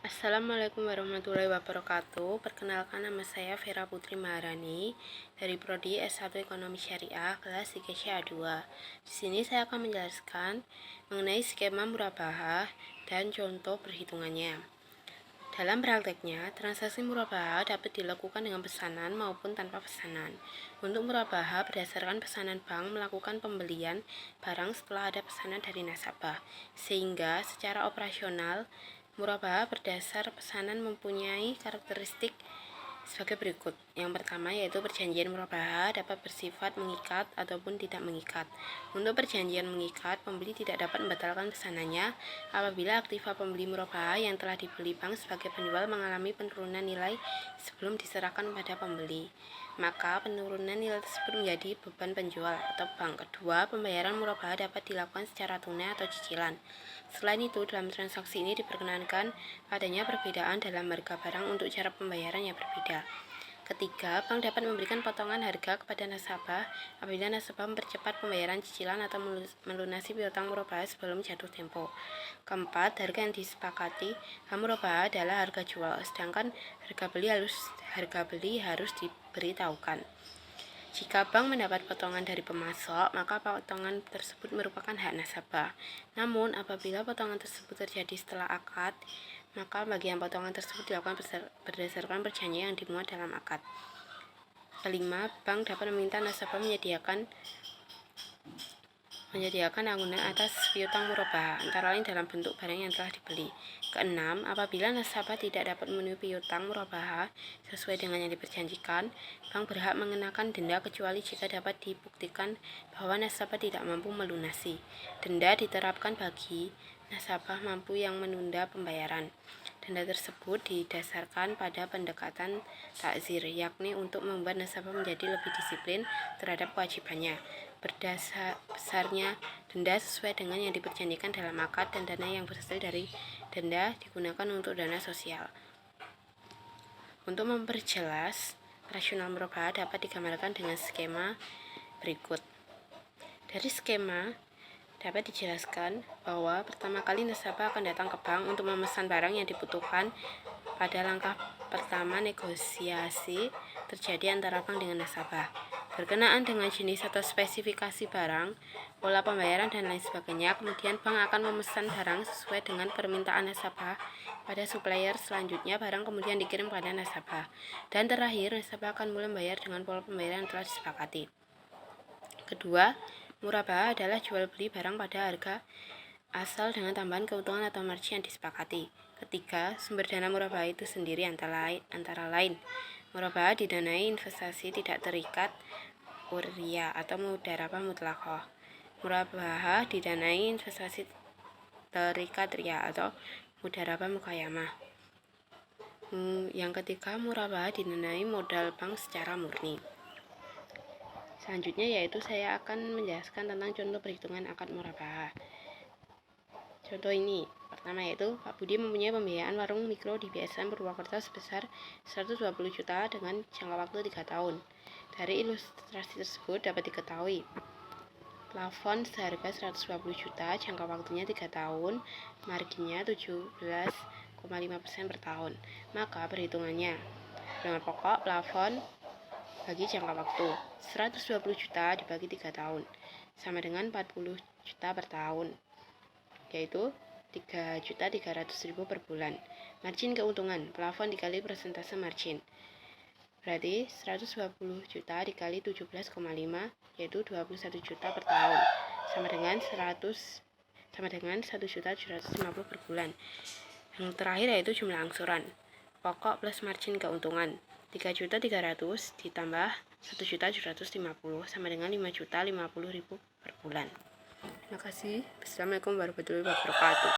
Assalamualaikum warahmatullahi wabarakatuh. Perkenalkan, nama saya Vera Putri Maharani dari Prodi S1 Ekonomi Syariah kelas 3 2. Di sini saya akan menjelaskan mengenai skema murabahah dan contoh perhitungannya. Dalam prakteknya, transaksi murabahah dapat dilakukan dengan pesanan maupun tanpa pesanan. Untuk murabahah berdasarkan pesanan, bank melakukan pembelian barang setelah ada pesanan dari nasabah, sehingga secara operasional murabahah berdasar pesanan mempunyai karakteristik sebagai berikut. Yang pertama yaitu perjanjian murabahah dapat bersifat mengikat ataupun tidak mengikat. Untuk perjanjian mengikat, pembeli tidak dapat membatalkan pesanannya apabila aktiva pembeli murabahah yang telah dibeli bank sebagai penjual mengalami penurunan nilai sebelum diserahkan pada pembeli. Maka penurunan nilai tersebut menjadi beban penjual atau bank. Kedua, pembayaran murabahah dapat dilakukan secara tunai atau cicilan. Selain itu, dalam transaksi ini diperkenankan adanya perbedaan dalam harga barang untuk cara pembayaran yang berbeda. Ketiga, bank dapat memberikan potongan harga kepada nasabah apabila nasabah mempercepat pembayaran cicilan atau melunasi piutang murabahah sebelum jatuh tempo. Keempat, harga yang disepakati dalam murabahah adalah harga jual, sedangkan harga beli harus diberitahukan. Jika bank mendapat potongan dari pemasok, maka potongan tersebut merupakan hak nasabah. Namun, apabila potongan tersebut terjadi setelah akad, maka bagian potongan tersebut dilakukan berdasarkan perjanjian yang dimuat dalam akad. Kelima, bank dapat meminta nasabah menyediakan anggunan atas piutang murabahah, antara lain dalam bentuk barang yang telah dibeli. Keenam, apabila nasabah tidak dapat memenuhi piutang murabahah sesuai dengan yang diperjanjikan, bank berhak mengenakan denda kecuali jika dapat dibuktikan bahwa nasabah tidak mampu melunasi. Denda diterapkan bagi nasabah mampu yang menunda pembayaran. Denda tersebut didasarkan pada pendekatan takzir, yakni untuk membuat nasabah menjadi lebih disiplin terhadap kewajibannya. Besarnya denda sesuai dengan yang diperjanjikan dalam akad, dan dana yang berhasil dari denda digunakan untuk dana sosial. Untuk memperjelas, rasional murabahah dapat digambarkan dengan skema berikut. Dari skema dapat dijelaskan bahwa pertama kali nasabah akan datang ke bank untuk memesan barang yang dibutuhkan. Pada langkah pertama, negosiasi terjadi antara bank dengan nasabah berkenaan dengan jenis atau spesifikasi barang, pola pembayaran, dan lain sebagainya. Kemudian bank akan memesan barang sesuai dengan permintaan nasabah pada supplier. Selanjutnya barang kemudian dikirim pada nasabah, dan terakhir nasabah akan mulai membayar dengan pola pembayaran yang telah disepakati. Kedua, murabahah adalah jual beli barang pada harga asal dengan tambahan keuntungan atau margin yang disepakati. Ketiga, sumber dana murabahah itu sendiri antara lain murabahah didanai investasi tidak terikat uriyah atau mudharabah mutlaqah. Murabahah didanai investasi terikat riyah atau mudharabah muqayyamah. Yang ketiga, murabahah didanai modal bank secara murni. Selanjutnya yaitu saya akan menjelaskan tentang contoh perhitungan akad murabahah. Contoh ini, pertama yaitu Pak Budi mempunyai pembiayaan warung mikro di BSM Purwokerto sebesar 120 juta dengan jangka waktu 3 tahun. Dari ilustrasi tersebut dapat diketahui plafon seharga 120 juta, jangka waktunya 3 tahun, marginnya 17,5% per tahun. Maka perhitungannya, dengan pokok plafon bagi jangka waktu 120 juta dibagi 3 tahun sama dengan 40 juta per tahun, yaitu 3.300.000 per bulan. Margin keuntungan, plafon dikali persentase margin, berarti 120 juta dikali 17,5, yaitu 21 juta per tahun, sama dengan 1.750 per bulan. Yang terakhir yaitu jumlah angsuran, pokok plus margin keuntungan, 3.300.000 ditambah 1.750 sama dengan 5.050.000 per bulan. Terima kasih. Assalamualaikum warahmatullahi wabarakatuh.